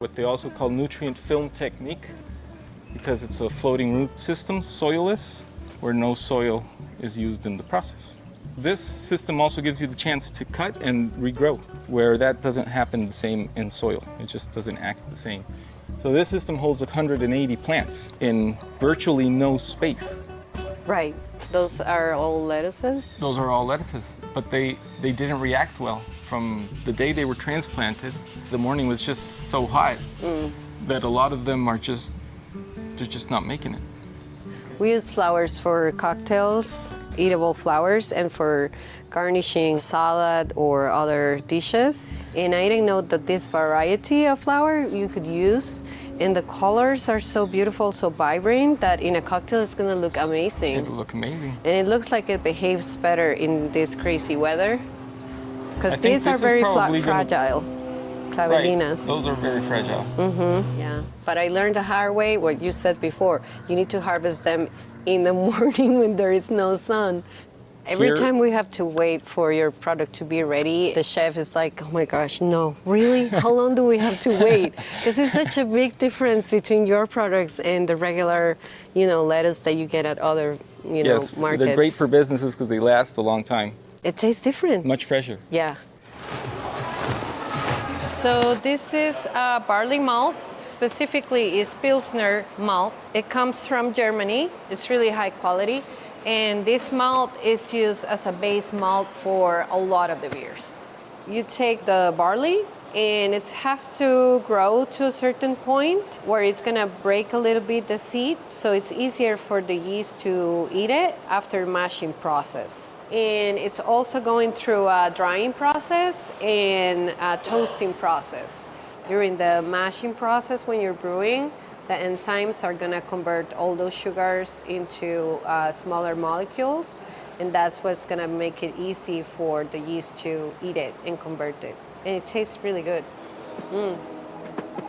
What they also call nutrient film technique, because it's a floating root system, soilless, where no soil is used in the process. This system also gives you the chance to cut and regrow, where that doesn't happen the same in soil. It just doesn't act the same. So this system holds 180 plants in virtually no space. Right. Those are all lettuces? Those are all lettuces, but they didn't react well. From the day they were transplanted, the morning was just so hot that a lot of them are they're just not making it. We use flowers for cocktails, eatable flowers, and for garnishing salad or other dishes. And I didn't know that this variety of flower you could use, and the colors are so beautiful, so vibrant, that in a cocktail it's gonna look amazing. It'll look amazing. And it looks like it behaves better in this crazy weather, because think these are this is very probably fragile. Right. Clavelinas. Those are very fragile. Yeah, but I learned the hard way what you said before. You need to harvest them in the morning when there is no sun. Every time we have to wait for your product to be ready, the chef is like, oh my gosh, no, really? How long do we have to wait? Because it's such a big difference between your products and the regular, lettuce that you get at other, Yes, markets. they're great for businesses because they last a long time. It tastes different. Much fresher. Yeah. So this is barley malt, specifically is Pilsner malt. It comes from Germany. It's really high quality. And this malt is used as a base malt for a lot of the beers. You take the barley and it has to grow to a certain point where it's gonna break a little bit the seed, so it's easier for the yeast to eat it after mashing process. And it's also going through a drying process and a toasting process. During the mashing process, when you're brewing, the enzymes are gonna convert all those sugars into smaller molecules, and that's what's gonna make it easy for the yeast to eat it and convert it. And it tastes really good.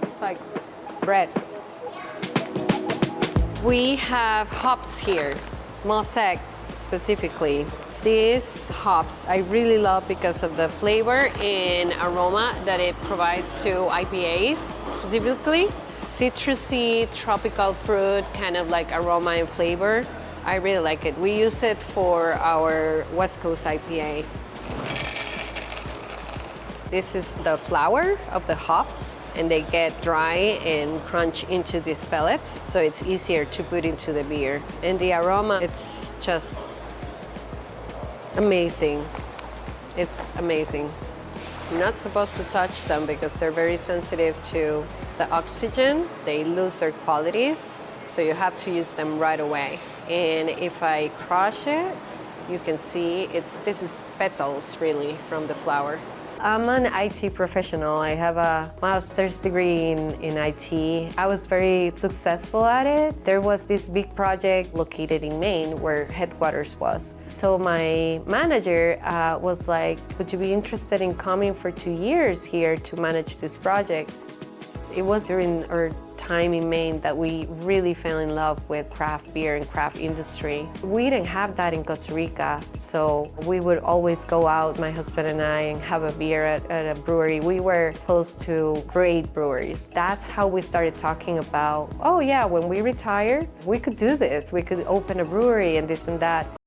It's like bread. We have hops here, Mosaic specifically. These hops I really love because of the flavor and aroma that it provides to IPAs specifically. Citrusy, tropical fruit, kind of like aroma and flavor. I really like it. We use it for our West Coast IPA. This is the flour of the hops, and they get dry and crunch into these pellets, so it's easier to put into the beer. And the aroma, it's just amazing. It's amazing. You're not supposed to touch them because they're very sensitive to the oxygen. They lose their qualities, so you have to use them right away. And if I crush it, you can see this is petals really from the flower. I'm an IT professional. I have a master's degree in IT. I was very successful at it. There was this big project located in Maine where headquarters was. So my manager was like, would you be interested in coming for 2 years here to manage this project? It was during our time in Maine that we really fell in love with craft beer and craft industry. We didn't have that in Costa Rica, so we would always go out, my husband and I, and have a beer at a brewery. We were close to great breweries. That's how we started talking about, oh yeah, when we retire, we could do this. We could open a brewery and this and that.